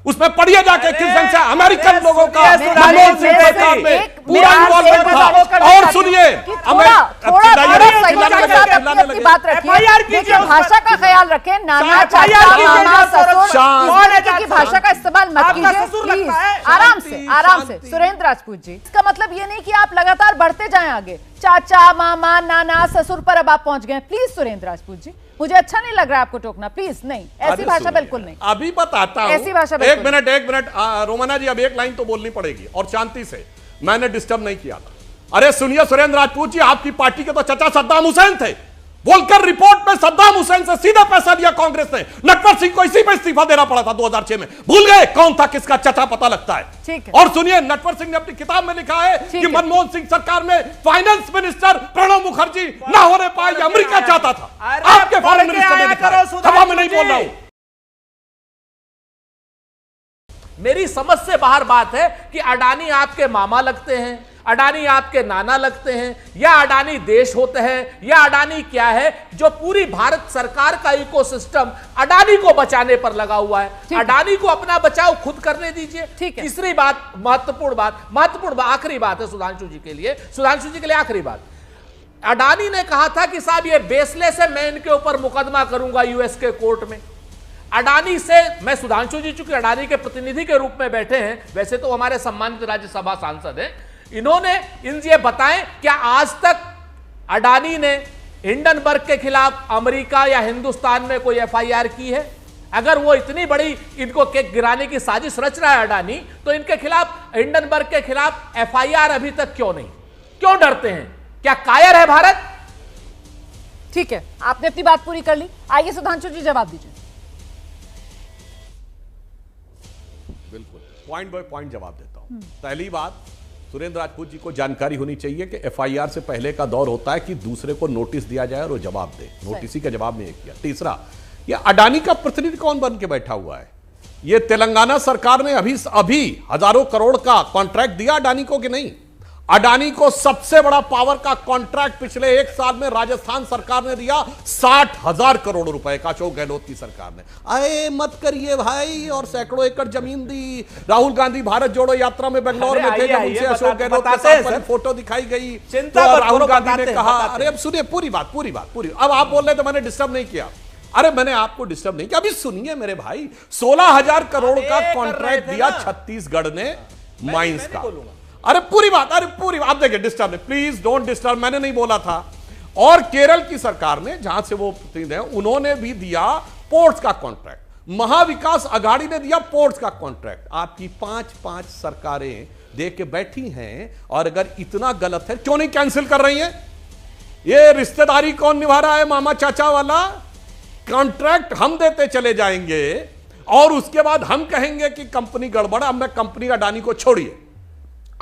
उसमें पढ़िए जाके किस ढंग से अमेरिकन लोगों का मनमोहन सिंह सरकार में पूरा इन्वॉल्वमेंट था। और सुनिए भाषा का ख्याल रखें, नाना चाचा मामा ससुर की भाषा का इस्तेमाल मत कीजिए प्लीज। आराम से सुरेंद्र राजपूत जी, इसका मतलब ये नहीं कि आप लगातार बढ़ते जाएं आगे, चाचा मामा नाना ससुर पर अब आप पहुंच गए। प्लीज सुरेंद्र राजपूत जी, मुझे अच्छा नहीं लग रहा है आपको टोकना, प्लीज नहीं, ऐसी भाषा बिल्कुल नहीं। अभी बताता हूं, ऐसी भाषा एक मिनट रोमाना जी, अब एक लाइन तो बोलनी पड़ेगी और शांति से, मैंने डिस्टर्ब नहीं किया था। अरे सुनिए सुरेंद्र राजपूत जी, आपकी पार्टी के तो चाचा सद्दाम हुसैन थे, बोलकर रिपोर्ट में सद्दाम हुसैन से सीधा पैसा लिया कांग्रेस ने। नटवर सिंह को इसी पे इस्तीफा देना पड़ा था 2006 में, भूल गए कौन था, किसका चाचा पता लगता है। ठीक है। और सुनिए, नटवर सिंह ने अपनी किताब में लिखा है कि मनमोहन सिंह सरकार में फाइनेंस मिनिस्टर प्रणब मुखर्जी ना होने पाए, अमेरिका चाहता था। आपके फॉरेन मिनिस्टर ने लिखा है, सभा में नहीं बोल रहा हूं। मेरी समझ से बाहर बात है कि अडानी आपके मामा लगते हैं, अडानी आपके नाना लगते हैं, या अडानी देश होते हैं, या अडानी क्या है जो पूरी भारत सरकार का इकोसिस्टम अडानी को बचाने पर लगा हुआ है। अडानी को अपना बचाव खुद करने दीजिए। तीसरी बात, महत्वपूर्ण आखिरी बात है सुधांशु जी के लिए आखिरी बात। अडानी ने कहा था कि साहब ये बेसलेस है, मैं इनके ऊपर मुकदमा करूंगा यूएस के कोर्ट में। अडानी से मैं, सुधांशु जी चूंकि अडानी के प्रतिनिधि के रूप में बैठे हैं, वैसे तो हमारे सम्मानित राज्यसभा सांसद हैं, इन्होंने ये बताएं क्या आज तक अडानी ने हिंडनबर्ग के खिलाफ अमेरिका या हिंदुस्तान में कोई एफआईआर की है? अगर वो इतनी बड़ी इनको केक गिराने की साजिश रच रहा है अडानी, तो इनके खिलाफ, हिंडनबर्ग के खिलाफ एफआईआर अभी तक क्यों नहीं? क्यों डरते हैं? क्या कायर है भारत? ठीक है, आपने अपनी बात पूरी कर ली। आइए सुधांशु जी जवाब दीजिए। बिल्कुल, पॉइंट बाय पॉइंट जवाब देता हूं। पहली बात, सुरेंद्र राजपूत जी को जानकारी होनी चाहिए कि एफआईआर से पहले का दौर होता है कि दूसरे को नोटिस दिया जाए और वो जवाब दे, नोटिस ही का जवाब नहीं किया। तीसरा, ये अडानी का प्रतिनिधि कौन बन के बैठा हुआ है? ये तेलंगाना सरकार ने अभी हजारों करोड़ का कॉन्ट्रैक्ट दिया अडानी को कि नहीं? अडानी को सबसे बड़ा पावर का कॉन्ट्रैक्ट पिछले एक साल में राजस्थान सरकार ने दिया 60,000 करोड़ रुपए का, अशोक गहलोत की सरकार ने। अरे मत करिए भाई, और सैकड़ों एकड़ जमीन दी। राहुल गांधी भारत जोड़ो यात्रा में बेंगलोर में थे, जब उनसे अशोक गहलोत के साथ फोटो दिखाई गई तो राहुल गांधी ने कहा, अरे अब सुनिए पूरी बात, अब आप बोल रहे तो मैंने डिस्टर्ब नहीं किया। अरे मैंने आपको डिस्टर्ब नहीं किया, अभी सुनिए मेरे भाई। 16,000 करोड़ का कॉन्ट्रैक्ट दिया छत्तीसगढ़ ने माइंस का। अरे पूरी बात, आप देखिए, डिस्टर्ब नहीं, प्लीज डोंट डिस्टर्ब, मैंने नहीं बोला था। और केरल की सरकार ने, जहां से वो प्रतिनिधि हैं, उन्होंने भी दिया पोर्ट्स का कॉन्ट्रैक्ट। महाविकास अघाड़ी ने दिया पोर्ट्स का कॉन्ट्रैक्ट। आपकी 5-5 सरकारें दे के बैठी हैं, और अगर इतना गलत है क्यों नहीं कैंसिल कर रही हैं? ये रिश्तेदारी कौन निभा रहा है? मामा चाचा वाला कॉन्ट्रैक्ट हम देते चले जाएंगे, और उसके बाद हम कहेंगे कि कंपनी गड़बड़। अब मैं कंपनी अडानी को छोड़िए,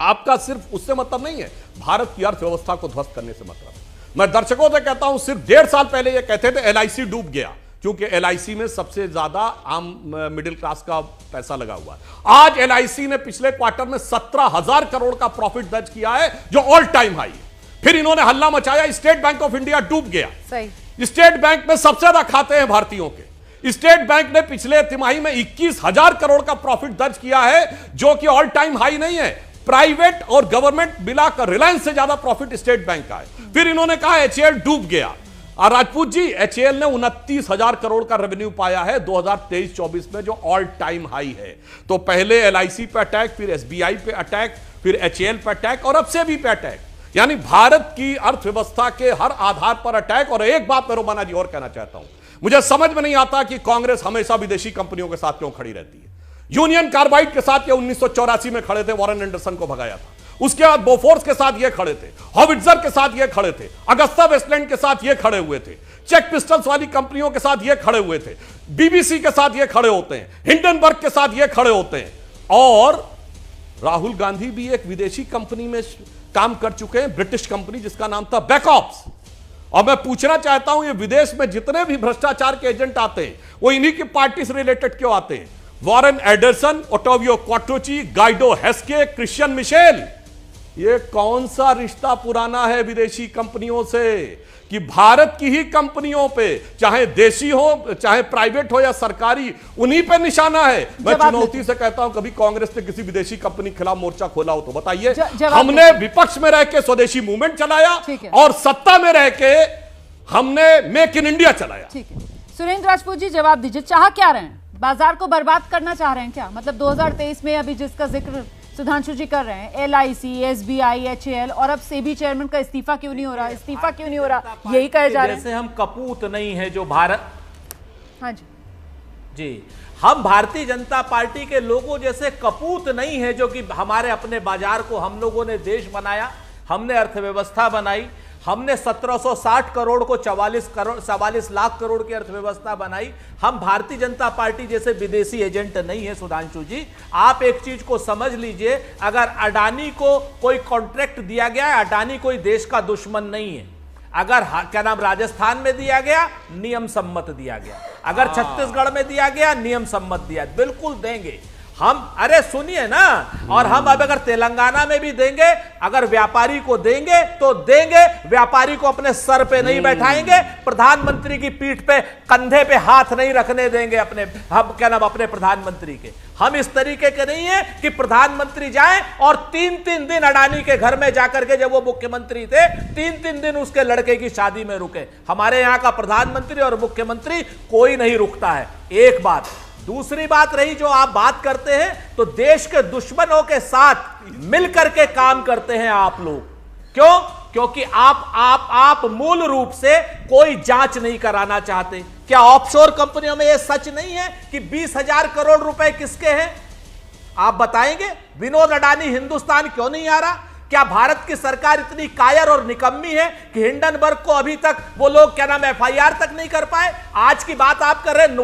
आपका सिर्फ उससे मतलब नहीं है, भारत की अर्थव्यवस्था को ध्वस्त करने से मतलब है। मैं दर्शकों से कहता हूं, सिर्फ 1.5 साल पहले ये कहते थे एलआईसी डूब गया, क्योंकि एलआईसी में सबसे ज्यादा आम मिडिल क्लास का पैसा लगा हुआ है। आज एलआईसी ने पिछले क्वार्टर में 17,000 करोड़ का प्रॉफिट दर्ज किया है, जो ऑल टाइम हाई है। फिर इन्होंने हल्ला मचाया, स्टेट बैंक ऑफ इंडिया डूब गया। सही। स्टेट बैंक में सबसे ज्यादा खाते हैं भारतीयों के। स्टेट बैंक ने पिछले तिमाही में 21,000 करोड़ का प्रॉफिट दर्ज किया है, जो कि ऑल टाइम हाई नहीं है। प्राइवेट और गवर्नमेंट मिलाकर रिलायंस से ज्यादा प्रॉफिट स्टेट बैंक का है। फिर इन्होंने कहा एचएएल डूब गया। और राजपूत जी, एचएएल ने 29,000 करोड़ का रेवेन्यू पाया है 2023-24 में, जो ऑल टाइम हाई है। तो पहले एलआईसी पे अटैक, फिर एसबीआई पे अटैक, फिर एचएएल पे अटैक, और अब से भी पे अटैक। यानी भारत की अर्थव्यवस्था के हर आधार पर अटैक। और एक बात मैं रोमाना जी और कहना चाहता हूं, मुझे समझ में नहीं आता कि कांग्रेस हमेशा विदेशी कंपनियों के साथ क्यों खड़ी रहती है। यूनियन कार्बाइड के साथ ये 1984 में खड़े थे, वॉरेन एंडरसन को भगाया था। उसके बाद बोफोर्स के साथ ये खड़े थे, हॉविट्जर के साथ ये खड़े थे, अगस्ता वेस्टलैंड के साथ ये खड़े हुए थे, चेक पिस्टल्स वाली कंपनियों के साथ ये खड़े हुए थे, बीबीसी के साथ ये खड़े होते हैं, हिंडनबर्ग के साथ ये खड़े होते हैं। और राहुल गांधी भी एक विदेशी कंपनी में काम कर चुके हैं, ब्रिटिश कंपनी, जिसका नाम था बैकऑप्स। और मैं पूछना चाहता हूं, ये विदेश में जितने भी भ्रष्टाचार के एजेंट आते हैं, वो इन्हीं की पार्टी से रिलेटेड क्यों आते हैं? Warren Anderson, Ottavio Quattrocchi, Guido Haschke, Christian Michel, ये कौन सा रिश्ता पुराना है विदेशी कंपनियों से कि भारत की ही कंपनियों पे, चाहे देशी हो चाहे प्राइवेट हो या सरकारी, उन्हीं पे निशाना है। मैं चुनौती से कहता हूं, कभी कांग्रेस ने किसी विदेशी कंपनी के खिलाफ मोर्चा खोला हो तो बताइए। हमने विपक्ष में रह के स्वदेशी मूवमेंट चलाया और सत्ता में रह के हमने मेक इन इंडिया चलाया। ठीक है, सुरेंद्र राजपूत जी जवाब दीजिए, चाह क्या रहे हैं? बाजार को बर्बाद करना चाह रहे हैं क्या? मतलब 2023 में अभी जिसका जिक्र सुधांशु जी कर रहे हैं, LIC, SBI, HAL, और अब सेबी चेयरमैन का इस्तीफा क्यों नहीं हो रहा? इस्तीफा क्यों नहीं हो रहा, यही कहे जा रहे हैं। जैसे हम कपूत नहीं है जो भारत, हाँ जी जी, हम भारतीय जनता पार्टी के लोगों जैसे कपूत नहीं है जो कि हमारे अपने बाजार को, हम लोगों ने देश बनाया, हमने अर्थव्यवस्था बनाई, हमने 1760 करोड़ को 44 लाख करोड़ की अर्थव्यवस्था बनाई। हम भारतीय जनता पार्टी जैसे विदेशी एजेंट नहीं है। सुधांशु जी, आप एक चीज को समझ लीजिए, अगर अडानी को कोई कॉन्ट्रैक्ट दिया गया है, अडानी कोई देश का दुश्मन नहीं है। अगर क्या नाम राजस्थान में दिया गया, नियम सम्मत दिया गया। अगर छत्तीसगढ़ में दिया गया, नियम सम्मत दिया, बिल्कुल देंगे हम। अरे सुनिए ना, और हम अब अगर तेलंगाना में भी देंगे, अगर व्यापारी को देंगे तो देंगे, व्यापारी को अपने सर पे नहीं बैठाएंगे, प्रधानमंत्री की पीठ पे, कंधे पे हाथ नहीं रखने देंगे अपने, हम क्या नाम अपने प्रधानमंत्री के। हम इस तरीके के नहीं है कि प्रधानमंत्री जाए और 3-3 दिन अडानी के घर में जाकर के, जब वो मुख्यमंत्री थे, 3-3 दिन उसके लड़के की शादी में रुके। हमारे यहां का प्रधानमंत्री और मुख्यमंत्री कोई नहीं रुकता है। एक बात। दूसरी बात रही जो आप बात करते हैं, तो देश के दुश्मनों के साथ मिलकर के काम करते हैं आप लोग। क्यों? क्योंकि आप मूल रूप से कोई जांच नहीं कराना चाहते। क्या ऑफशोर कंपनियों में यह सच नहीं है कि 20,000 करोड़ रुपए किसके हैं? आप बताएंगे? विनोद अडानी हिंदुस्तान क्यों नहीं आ रहा? क्या भारत की सरकार इतनी कायर और निकम्मी है कि हिंडनबर्ग को अभी तक वो लोग क्या नाम FIR तक नहीं कर पाए? आज की बात आप कर रहे हैं,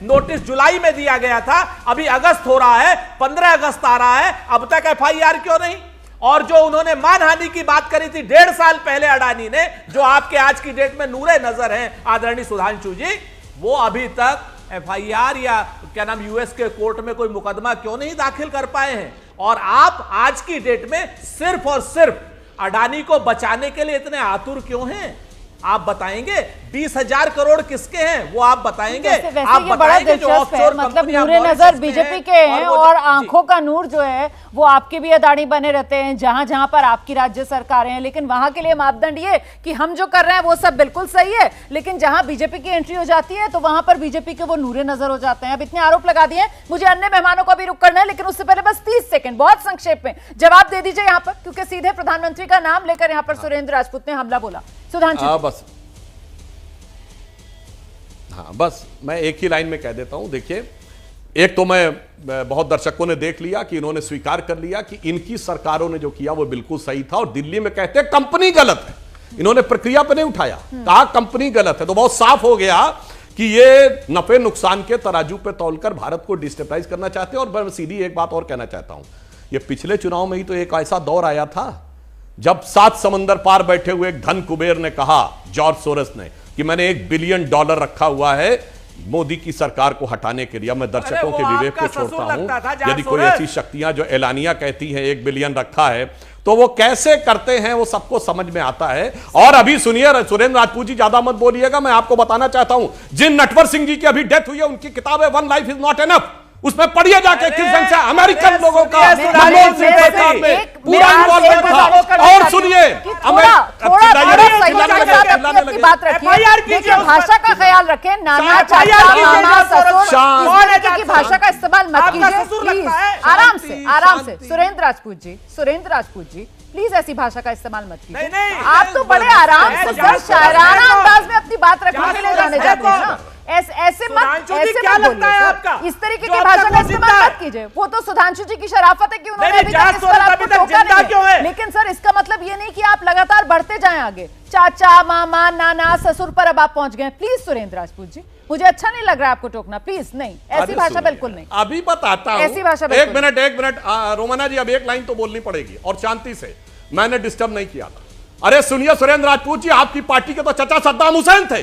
नोटिस जुलाई में दिया गया था, अभी अगस्त हो रहा है, 15 अगस्त आ रहा है, अब तक FIR क्यों नहीं? और जो उन्होंने मानहानि की बात करी थी 1.5 साल पहले अडानी ने, जो आपके आज की डेट में नूरे नजर हैं आदरणीय सुधांशु जी, वो अभी तक FIR या क्या नाम US के कोर्ट में कोई मुकदमा क्यों नहीं दाखिल कर पाए हैं? और आप आज की डेट में सिर्फ और सिर्फ अडानी को बचाने के लिए इतने आतुर क्यों हैं? आप बताएंगे 20,000 करोड़ किसके हैं वो आप बताएंगे? आप बताएंगे जो ऑफशोर मतलब नूरे नजर बीजेपी के हैं और आंखों का नूर जो है वो आपके भी अडानी बने रहते हैं जहां जहां पर आपकी राज्य सरकारें हैं। लेकिन वहां के लिए मापदंड ये कि हम जो कर रहे हैं वो सब बिल्कुल सही है, लेकिन जहां बीजेपी की एंट्री हो जाती है तो वहां पर बीजेपी के वो नूरे नजर हो जाते हैं। अब इतने आरोप लगा दिए, मुझे अन्य मेहमानों को भी रुक करना है, लेकिन उससे पहले बस 30 सेकंड बहुत संक्षेप में जवाब दे दीजिए यहाँ पर, क्योंकि सीधे प्रधानमंत्री का नाम लेकर यहाँ पर सुरेंद्र राजपूत ने हमला बोला। सुधांशु बस मैं एक ही लाइन में कह देता हूं। देखिए, एक तो मैं बहुत दर्शकों ने देख लिया कि इन्होंने स्वीकार कर लिया कि इनकी सरकारों ने जो किया वो बिल्कुल सही था, और दिल्ली में कहते हैं कंपनी गलत है, इन्होंने प्रक्रिया पर नहीं उठाया, कहा कंपनी गलत है। तो बहुत साफ हो गया कि ये नफे नुकसान के तराजू पे तौलकर भारत को डिस्टेबलाइज करना चाहते हैं। और मैं सीधी एक बात और कहना चाहता हूं, ये पिछले चुनाव में ही तो एक ऐसा दौर आया था जब 7 समंदर पार बैठे हुए एक धन कुबेर ने कहा, जॉर्ज सोरस ने, कि मैंने $1 बिलियन रखा हुआ है मोदी की सरकार को हटाने के लिए। मैं दर्शकों के विवेक को छोड़ता हूं, यदि कोई ऐसी शक्तियां जो एलानिया कहती हैं 1 बिलियन रखा है, तो वो कैसे करते हैं वो सबको समझ में आता है। और अभी सुनिए, सुरेंद्र राजपूत जी ज्यादा मत बोलिएगा, मैं आपको बताना चाहता हूं, जिन नटवर सिंह जी की अभी डेथ हुई है उनकी किताब है one life is not enough, उसमें पढ़िए जाके किस ढंग से अमेरिकन लोगों का मनमोहन सिंह सरकार में पूरा इन्वॉल्वमेंट था। और सुनिए, भाषा का ख्याल रखें, नाना चाचा मामा ससुर की भाषा का इस्तेमाल मत कीजिए प्लीज। आराम से सुरेंद्र राजपूत जी प्लीज ऐसी भाषा का इस्तेमाल मत कीजिए। आप तो बड़े आराम से शायराना अंदाज में अपनी बात रखने के लिए जाने जाते हैं ना, ऐसे मत बोलिए, इस तरीके की भाषा का इस्तेमाल मत कीजिए। वो तो सुधांशु जी की शराफत है कि उन्होंने अभी तक इस पर आपको टोका नहीं है, लेकिन सर इसका मतलब ये नहीं कि आप लगातार बढ़ते जाएं आगे, चाचा मामा नाना ससुर पर अब आप पहुंच गए। प्लीज सुरेंद्र राजपूत जी, मुझे अच्छा नहीं लग रहा है आपको टोकना, प्लीज नहीं, ऐसी भाषा बिल्कुल नहीं। अभी बताता हूं, ऐसी भाषा एक मिनट रोमाना जी, अब एक लाइन तो बोलनी पड़ेगी और शांति से, मैंने डिस्टर्ब नहीं किया था। अरे सुनिए सुरेंद्र राजपूत जी, आपकी पार्टी के तो चचा सद्दाम हुसैन थे,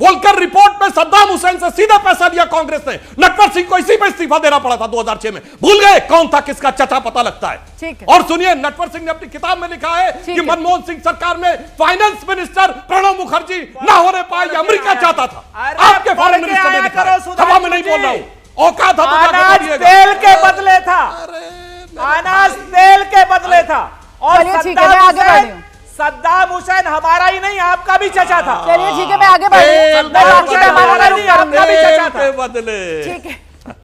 बोलकर रिपोर्ट में सद्दाम हुसैन से सीधा पैसा लिया कांग्रेस ने। नटवर सिंह को इसी पे इस्तीफा देना पड़ा था 2006 में। भूल गए कौन था, किसका चचा पता लगता है। ठीक है। और सुनिए, नटवर सिंह ने अपनी किताब में लिखा है कि मनमोहन सिंह सरकार में फाइनेंस मिनिस्टर प्रणब मुखर्जी ना होने पाए, अमेरिका चाहता था। आपके फॉरेन मिनिस्टर ने लिखा है, सभा में नहीं बोल रहा हूं। औकात था तो अनाज तेल के बदले था, अनाज तेल के बदले था। और सद्दाम हुसैन हमारा ही नहीं, आपका भी चचा था। चलिए ठीक है, मैं आगे बढ़ रही हूं। आपका भी चचा था। बदले ठीक है।